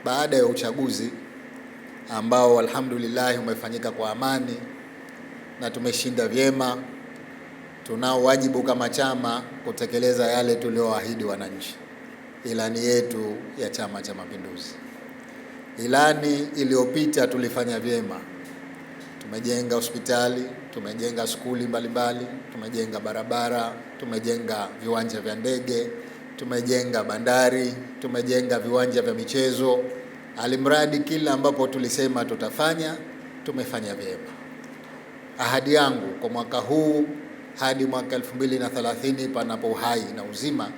baada ya uchaguzi ambao alhamdulillah umefanyika kwa amani na tumeshinda vyema, tunao wajibu kama chama kutekeleza yale tulioahidi wananchi. Ilani yetu ya Chama cha Mapinduzi, ilani iliyopita tulifanya vyema. Tumejenga hospitali, tumejenga skuli mbalimbali, tumejenga barabara, tumejenga viwanja vya ndege, tumejenga bandari, tumejenga viwanja vya michezo. Alimradi kila ambapo tulisema tutafanya, tumefanya vyema. Ahadi yangu kwa mwaka huu hadi mwaka 2030 panapo uhai na uzima,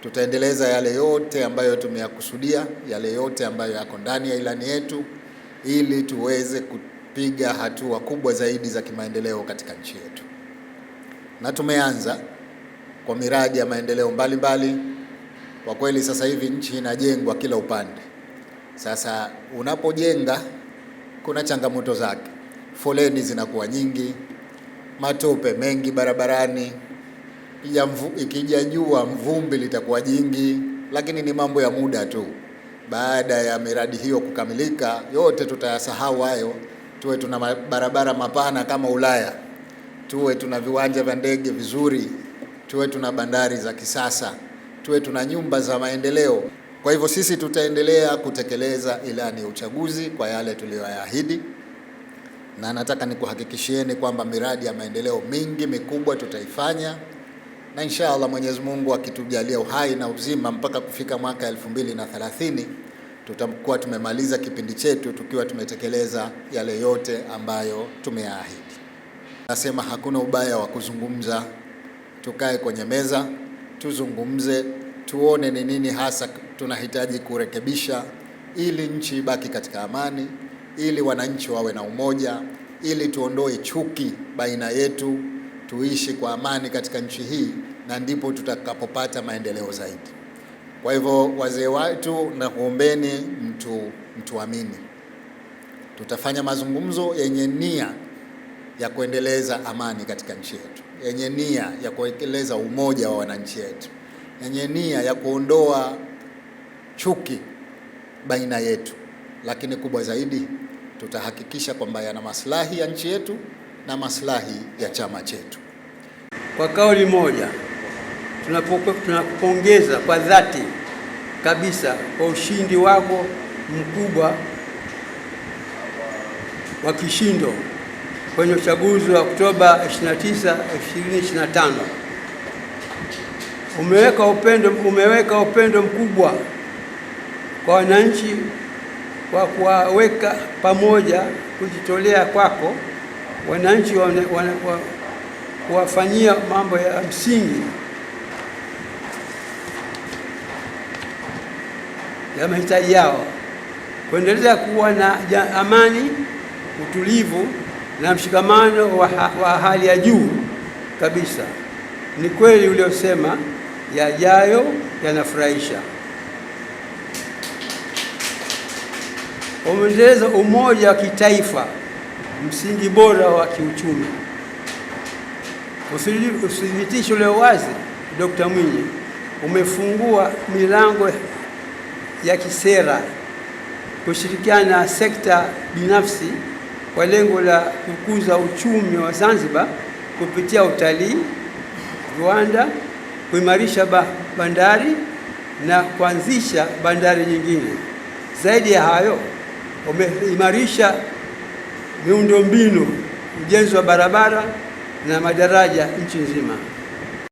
tutaendeleza yale yote ambayo tumeyakusudia, yale yote ambayo yako ndani ya ilani yetu, ili tuweze kupiga hatua kubwa zaidi za kimaendeleo katika nchi yetu. Na tumeanza kwa miradi ya maendeleo mbalimbali. Kwa kweli sasa hivi nchi inajengwa kila upande. Sasa unapojenga kuna changamoto zake. Foleni zinakuwa nyingi, matope mengi barabarani, ikija jua mvumbi litakuwa jingi, lakini ni mambo ya muda tu. Baada ya miradi hiyo kukamilika, yote tutayasahau hayo. Tuwe tuna barabara mapana kama Ulaya, tuwe tuna viwanja vya ndege vizuri, tuwe tuna bandari za kisasa, tuwe tuna nyumba za maendeleo. Kwa hivyo sisi tutaendelea kutekeleza ilani ya uchaguzi kwa yale tuliyoyaahidi, na nataka nikuhakikishieni kwamba miradi ya maendeleo mingi mikubwa tutaifanya, na inshallah Mwenyezi Mungu akitujalia uhai na uzima mpaka kufika mwaka 2030 tutakuwa tumemaliza kipindi chetu tukiwa tumetekeleza yale yote ambayo tumeyaahidi. Nasema hakuna ubaya wa kuzungumza. Tukae kwenye meza, tuzungumze, tuone ni nini hasa tunahitaji kurekebisha ili nchi ibaki katika amani, ili wananchi wawe na umoja, ili tuondoe chuki baina yetu, tuishi kwa amani katika nchi hii, na ndipo tutakapopata maendeleo zaidi. Kwa hivyo wazee wetu, na kuombeni mtuamini. Tutafanya mazungumzo yenye nia ya kuendeleza amani katika nchi yetu, yenye nia ya kuendeleza umoja wa wananchi wetu, yenye nia ya kuondoa chuki baina yetu, lakini kubwa zaidi tutahakikisha kwamba yana maslahi ya nchi yetu na maslahi ya chama chetu. Kwa kauli moja tunakupongeza kwa dhati kabisa kwa ushindi wako mkubwa wa kishindo kwenye uchaguzi wa Oktoba 29, 2025. Umeweka upendo mkubwa kwa wananchi kwa kuwaweka pamoja, kujitolea kwako wananchi kuwafanyia mambo ya msingi ya mahitaji yao, kuendelea kuwa na amani, utulivu na mshikamano wa hali ya juu kabisa. Ni kweli uliosema, yajayo yanafurahisha. Umeendeleza umoja wa kitaifa, msingi bora wa kiuchumi. Uthibitisho leo wazi, Dr. Mwinyi, umefungua milango ya kisera kushirikiana na sekta binafsi kwa lengo la kukuza uchumi wa Zanzibar kupitia utalii, viwanda, kuimarisha bandari na kuanzisha bandari nyingine. Zaidi ya hayo, umeimarisha miundombinu, ujenzi wa barabara na madaraja nchi nzima.